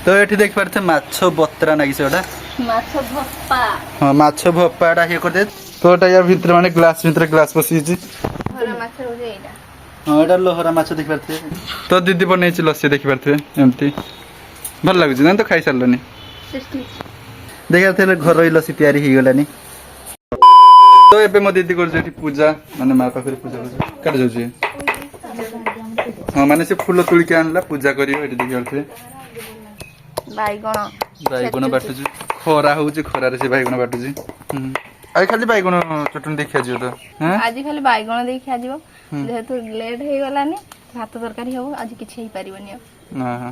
तो ये देख पारे माछ बतरा ना किसी माछ भप्पा हाँ माछ भप्पाटा ये कर दे तो यार भीतर माने ग्लास भीतर ग्लास पसी हरा माछ रो एटा हाँ एटा लोहरा माछ देख पारे तो दीदी बनै लस्सी देख पारे एमती भल लगुच ना तो खाई सारलनी देखा थे घर लस्सी तैयारी हो गलानी तो एबे मो दीदी कर पूजा माने माँ पाखे पूजा कर जाऊँ हाँ माने से फूल तुलिक आनला पूजा करियो एटी देखि पारे बैगण बाटुची खरा होउची खरा रे से बैगण बाटुची आई खाली बैगण चटनी देखिया जियो तो हैं आज खाली बैगण देखिया जियो जेहेतु लेट हे गलानी भात तरकारी हो आज किछि हे परिबनी हां हां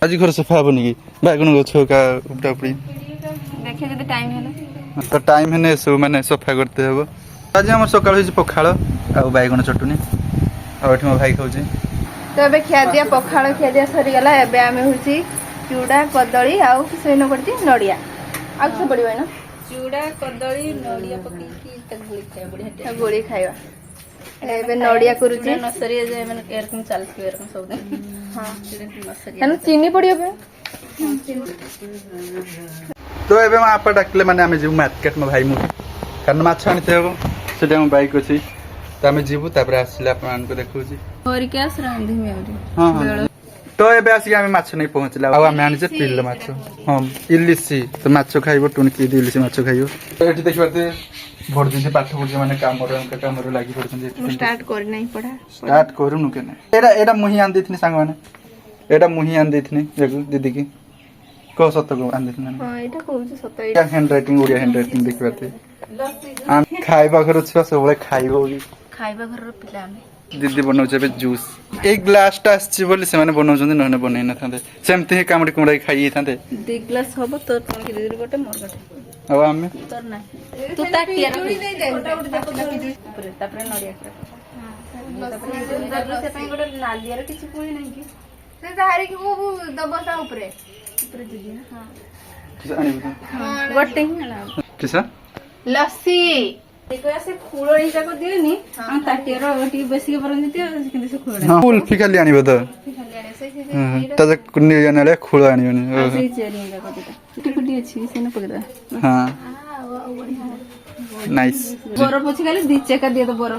आज घर सफा बनी की बैगण गछ का उपटा उपड़ी देखे जदि टाइम हैला तो टाइम हेने सब माने सफा करते हबो आज हमर सकाळ होई पखाळ आ बैगण चटनी आ एठी मो भाई खाउची तो एबे खिया दिया पखाळ खिया दिया सरी गला एबे आमे होची चूड़ा कदली आउ सेनो पड़ती नड़िया आ सब पड़िबो ना चूड़ा कदली नड़िया पकी की तक गोली खाय बढ़िया गोली खाइबा एबे नड़िया करूची नसरी जे माने एरकम चलती एरकम सब दिन हां नसरी हन चीनी पड़ियो बे तो एबे मा आपा डाकले माने आमे जीव मार्केट में भाई मु कारण माछ आनिते हबो सेटा हम बाइक अछि त आमे जीवु तापर आसिले आपन को देखौची और क्या रांधी में आउरी हां तो एबे आसी आमे माछ नै पहुंचला आ आमे आनि जे पिल्ल माछ हम इलिसी तो माछ खाइबो टुनकी दिलिसी माछ खाइबो तो एठी देखि पाते भोर दिन पाठ पढे माने काम रो लागि पडछन स्टार्ट कर नै पढा स्टार्ट करू नु केने एडा मुही आन देथिनी सांग माने एडा मुही आन देथिनी देखु दीदी की को सत को आन देथिनी हां एटा कहू सत क्या hand writing Odia hand writing देखि पाते आम खाइबा घर छ सबले खाइबो खाइबा घर रो पिला में दीदी बनाउछ बे जूस एक ग्लास टा आछि बोली से माने बनाउछन नहने बनै न थाते सेमते ही कामडी कुमडा खाइ थाते दे ग्लास हबो तो तन के दीदी गोटे मोर गोटे अब आमे तोर ना तू ताटिया रखी दे दे ऊपर तापर नडिया हां तापर से पई गोटे नालिया रे किछि कोइ नै की से धारी की वो दबसा ऊपर ऊपर दीदी हां किसा आनी गोटे ही ना किसा लस्सी देखो ऐसे खुलो ही जाको दियोनी हम ताटिया रो गोटी बेसी के परन दियो किंतु से खुलो हां फुल फिकाली आनी बत खाली आने से त कुन्नी जानाले खुलो आनी बनी से चेरी जाको दिता टिकुटी अछि से न पकड़ा हां नाइस बोरो पछि खाली दी चेका दियो तो बोरो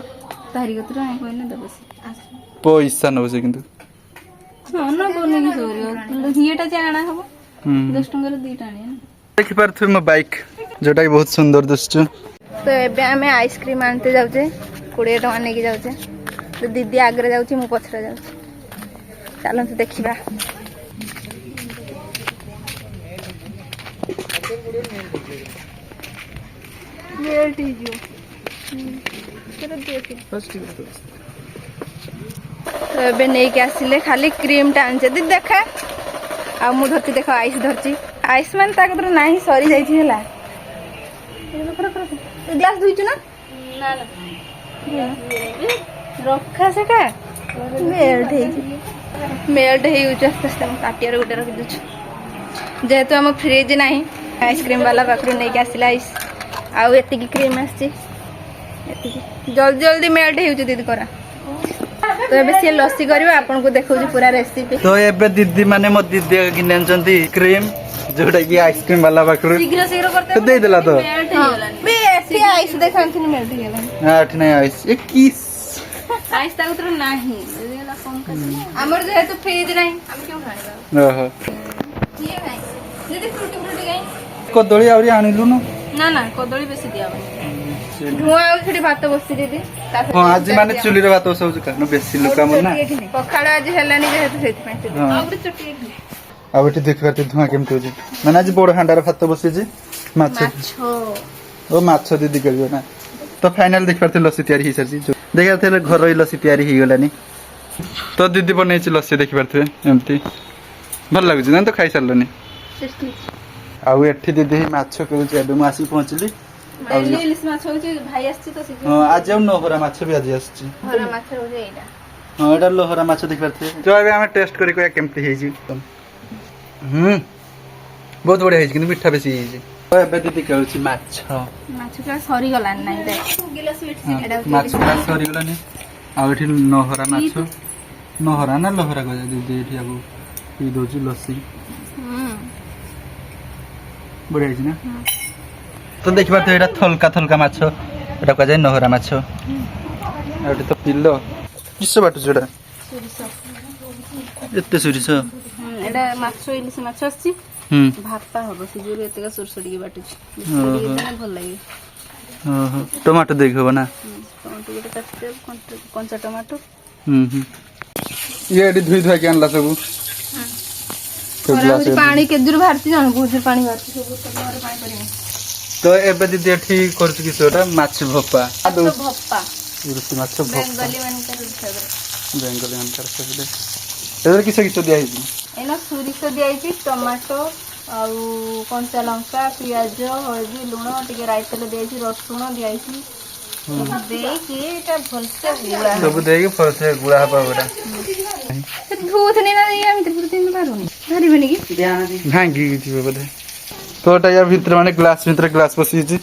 तारी गतरा है कोइ न दबसी पैसा नबसे किंतु हां न कोने की सोरियो हिएटा जाना हबो 10 टंका रे दीटा आनी देखि पारथु म बाइक जोटा कि बहुत सुंदर दिसछु तो एबे हमें आइसक्रीम आनते जाउचे 20 टका नेकी जाउचे तो दीदी आगरे जाउची मु पछरे जाउची चलन से देखिबा मेल्टी जो तेरे देखि तो एबे नै के आसिले खाली क्रीम टा आनचे दीदी देखा आ मु धरती देखो आइस धरची आइस मान ताकतर नाही सरी जाईची हला ग्लास धुइछु ना ना ना रखा से का मेल्ट हे यूज आस्ते हम काटियार गोटे रखि दछु जेहेतु हम फ्रिज नाही आइसक्रीम वाला पाखरु नै के आसिला आइस आउ एति की क्रीम आछि एति जल्दी जल्दी मेल्ट हे यूज दीदी करा तो एबे से लस्सी करबा आपन को देखौ जी पूरा रेसिपी तो एबे दीदी माने म दीदी गिनचंती क्रीम जोटा कि आइसक्रीम वाला पाखरु शीघ्र शीघ्र करते दे देला तो बे ऐसे आइस देखन मेल्ट हे गेलन आठ नहीं आइस 21 आइस ताको तो नाही देला कम कर हमर जेहेतु फ्रिज नाही हम क्यों खाइबा ओहो ये गाय दीदी फ्रूटी फ्रूटी गाय कदली आउरी आनिलु न ना ना कदली बेसी दियाबा धुआ आउ छडी भात बसि दीदी हां आज माने चुली रे भात बसौ न बेसी लुका मन ना पखाड़ आज हेलानी जेहेतु सेति पई आउरी चटी अब एटी देख पाते धुआ केमते होजी माने आज बड़ हांडार भात बसि जी माछ ओ माछ दीदी करबो ना तो फाइनल देख पाते लस्सी तैयारी ही सरजी देखा थे घर लस्सी तैयारी ही गलानी तो दीदी बनै छी लस्सी देख पाते एमती भल लागु ना तो खाई सारलनी आ एठी दीदी माछ करू छी एबे मासी पहुंचली भाई इलिस माछ होची भाई आछी तो से हां आज हम नहरा माछ भी आज आछी हरा माछ होजे एटा हां एटा लोहरा माछ देख पाते जो एबे हम टेस्ट करी कोया केमती हे जी बहुत बढ़िया है कि मीठा बेसी है तो एबे दीदी कहू छी माछ का सरी गला नाही दे गिलास वेट से एडा माछ का सरी गला ने आ एठी नहरा माछ नहरा ना लोहरा गजा दीदी एठी आबो पी दोची लस्सी ବଢିଆ ହେଇଛି ନା ତ ଦେଖିପାରୁଥିବେ ଏଇଟା ଥଲକା ଥଲକା ମାଛ ଏଟା କୁହାଯାଏ ନହରା ମାଛ ଆଉ ଏଠି ତ ପିଲ କିସ ବାଟୁଛି ଏଟା ଏତେ ସୋରିଷ ଏଟା ମାଛ ଇଲିଶ ମାଛ ଆସିଛି ହୁଁ ଭାପା ହବ ସେ ଯୋଉ ଏତେକା ସୋରିଷ ଟିକେ ବାଟୁଛି ଟିକେ ଭଲ ଲାଗେ ଓହୋ ଟମାଟୋ ଦେଇକି ହବ ନା ଟମାଟୋ ଗୋଟେ କାଟିଦେବ କଞ୍ଚା ଟମାଟୋ ଇଏ ଏଠି ଧୋଇ ଧୁଆକି ଆଣିଲା ସବୁ ପାଣି କେଦିରୁ ବାହାରିଛି ଜାଣ ବହୁତ ପାଣି ବାହାରିଛି ସବୁ ପାଣି କରିବେ ତ ଏବେ ଦିଦି ଏଠି କରୁଛୁ କିସ ଏଟା ମାଛ ଭପା ଭପା ଇଲିଶି ମାଛ ଭପା ବେଙ୍ଗଲୀ ମାନଙ୍କର ବେଙ୍ଗଲୀ ମାନଙ୍କର ସେପଟେ ଏଥିରେ କିସ କିସ ଦିଆହେଇଛି ଏଇନା ସୋରିଷ ଦିଆହେଇଛି ଟମାଟୋ ଆଉ କଞ୍ଚା ଲଙ୍କା ପିଆଜ ହଳଦୀ ଲୁଣ ଟିକେ ରାଇ ତେଲ ଦିଆହେଇଛି ରସୁଣ ଦିଆହେଇଛି ଦେଇକି ଏଇଟା ଭଲସେ ଗୁଳା ସବୁ ଦେଇକି ଭଲସେ ଗୁଳା ହବ ଏଟା ଧୁଉଥିନି ନା ଏମିତି ବାହାରୁନି ବାହାରିବନି କି ଭାଙ୍ଗିକି ଯିବ ବୋଧେ ତ ଏଟା ୟା ଭିତରେ ମାନେ ଗ୍ଲାସ ଭିତରେ ଗ୍ଲାସ ପଶିଯାଇଛି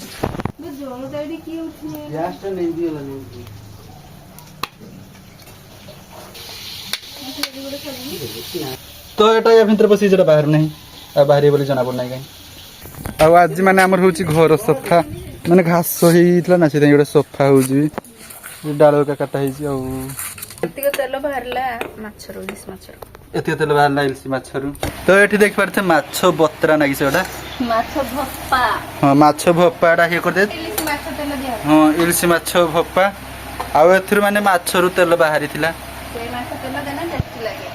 ଜଳଟା ଏଠି କିଏ ଉଠିନି ତ ଏଟା ୟା ଭିତରେ ପଶିଯାଇଛି ଏଟା ବାହାରୁ ନାହିଁ ଆଉ ବାହାରିବ ବୋଲି ଜଣା ପଡୁନାହିଁ କାହିଁ ଆଉ ଆଜି ମାନେ ଆମର ହଉଛି ଘର ସଫା ମାନେ ଘାସ ହେଇଥିଲା ନା ସେଥିପାଇଁ ଗୋଟେ ସଫା ହଉଛି ଡାଳ କାଟା ହେଇଛି ଆଉ ଏତିକି ତେଲ ବାହାରିଲା ମାଛରୁ ଇଲିଶ ମାଛରୁ ଏତିକି ତେଲ ବାହାରିଲା ଇଲିଶି ମାଛରୁ ତ ଏଠି ଦେଖିପାରୁଥିବେ ମାଛ ବତ୍ରା ନାଗିଛି ଏଟା ମାଛ ଭପା ହଁ ମାଛ ଭପାଟା ଇଏ କରିଦେ ଇଲିଶ ମାଛ ତେଲ ଦିଆ ହଁ ଇଲିଶି ମାଛ ଭପା ଆଉ ଏଥିରୁ ମାନେ ମାଛରୁ ତେଲ ବାହାରିଥିଲା ସେଇ ମାଛ ତେଲ ଦେଲେ ଟେଷ୍ଟି ଲାଗେ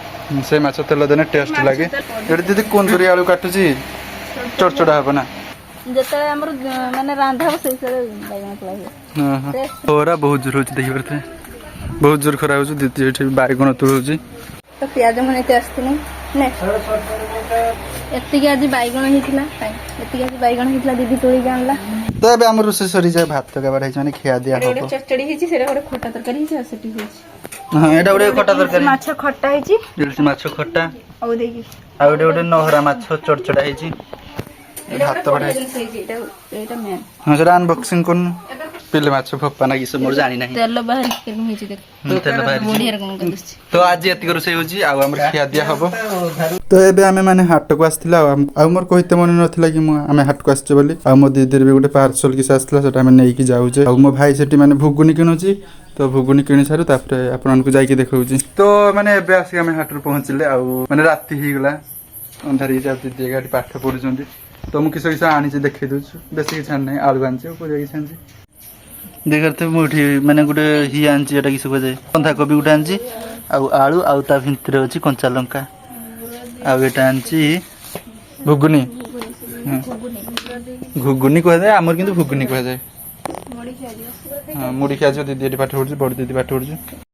ସେ ମାଛ ତେଲ ଦେନେ ଟେଷ୍ଟ ଲାଗେ ଏଠି ଦିଦି କୁନ୍ଦୁରି ଆଳୁ କାଟୁଛି ଚଡ଼ଚଡ଼ା ହବ ନା ଯେତେବେଳେ ଆମର ମାନେ ରାନ୍ଧା ହବ ସେଇ ବାଇଗଣ ତୋଳା ହୁଏ ଖରା ବହୁତ ଜୋର ହଉଛି ଦେଖିପାରୁଥିବେ ବହୁତ ଜୋର ଖରା ହଉଛି ଦିଦି ଏଠି ବାଇଗଣ ତୋଳୁଛି ତ ପିଆଜ ମୁଁ ନେଇତେ ଆସିଥିଲି ଏତିକି ଆଜି ବାଇଗଣ ହେଇଥିଲା ଏତିକି ଆଜି ବାଇଗଣ ହେଇଥିଲା ଦିଦି ତୋଳିକି ଆଣିଲା ତ ଏବେ ଆମର ରୋଷେଇ ସରିଯାଏ ଭାତ କାବାର ହେଇଛି ମାନେ ଖିଆ ଦିଆ ହବ ଗୋଟେ ଚଚଡି ହେଇଛି ସେଇଟା ଗୋଟେ ଖଟା ତରକାରୀ ହେଇଛି ଆଉ ସେଠି ହେଇଛି ହଁ ଏଇଟା ଗୋଟେ ଖଟା ତରକାରୀ ମାଛ ଖଟା ହେଇଛି ଇଲିଶି ମାଛ ଖଟା ଆଉ ଦେଇକି ଆଉ ଗୋଟେ ନହରା ମାଛ ଚଡ଼ଚଡ଼ା ହେଇଛି ଭାତ ବଢା ଏଇଟା ମେନ୍ ହଁ ସେଟା ଅନବକ୍ସିଂ କରୁନୁ ପିଲେ ମାଛ ଭପା ନାଗି ସେ ମୋର ଜାଣି ନାହିଁ ତେଲ ବାହାରିକି ହେଇଛି ଦେଖ ତେଲ ବାହାରିଛି ବଢିଆରେ କଣ କରୁଛି ତ ଆଜି ଏତିକି ରୋଷେଇ ହଉଛି ଆଉ ଆମର ଖିଆ ଦିଆ ହବ ତ ଏବେ ଆମେ ମାନେ ହାଟକୁ ଆସିଥିଲା ଆଉ ମୋର କହିତେ ମନେ ନଥିଲା କି ଆମେ ହାଟକୁ ଆସିଛେ ବୋଲି ଆଉ ମୋ ଦିଦିର ବି ଗୋଟେ ପାର୍ସଲ କିଛି ଆସିଥିଲା ସେଟା ଆମେ ନେଇକି ଯାଉଛେ ଆଉ ମୋ ଭାଇ ସେଠି ମାନେ ଭୁଗୁନି କିଣୁଛି ତ ଭୁଗୁନି କିଣି ସାରୁ ତାପରେ ଆପଣମାନଙ୍କୁ ଯାଇକି ଦେଖାଉଛି ତ ମାନେ ଏବେ ଆସିକି ଆମେ ହାଟରୁ ପହଞ୍ଚିଲେ ଆଉ ମାନେ ରାତି ହେଇଗଲା ଅନ୍ଧାର ହେଇଛି ଆଉ ଦିଦି ଏଠି ପାଠ ପଢୁଛନ୍ତି ତ ମୁଁ କିସ କିସ ଆଣିଛି ଦେଖେଇ ଦଉଛୁ ବେଶୀ କିଛି ଆଣି ନାହିଁ ଆଳୁ ଆଣିଛି ଆଉ ପରିବା କିଛି ଆଣିଛି ଦେଖିପାରୁଥିବେ ମୁଁ ଏଠି ମାନେ ଗୋଟେ ହି ଆଣିଛି ଏଟା କିସ କୁହାଯାଏ ବନ୍ଧାକୋବି ଗୋଟେ ଆଣିଛି ଆଉ ଆଳୁ ଆଉ ତା ଭିତରେ ଅଛି କଞ୍ଚା ଲଙ୍କା ଆଉ ଏଟା ଆଣିଛି ଘୁଗୁନି ଘୁଗୁନି କୁହାଯାଏ ଆମର କିନ୍ତୁ ଘୁଗୁନି କୁହାଯାଏ ହଁ ମୁଢି ଖିଆଯିବ ଦିଦି ଏଠି ପାଠ ପଢୁଛି ବଡ ଦିଦି ପାଠ ପଢୁଛି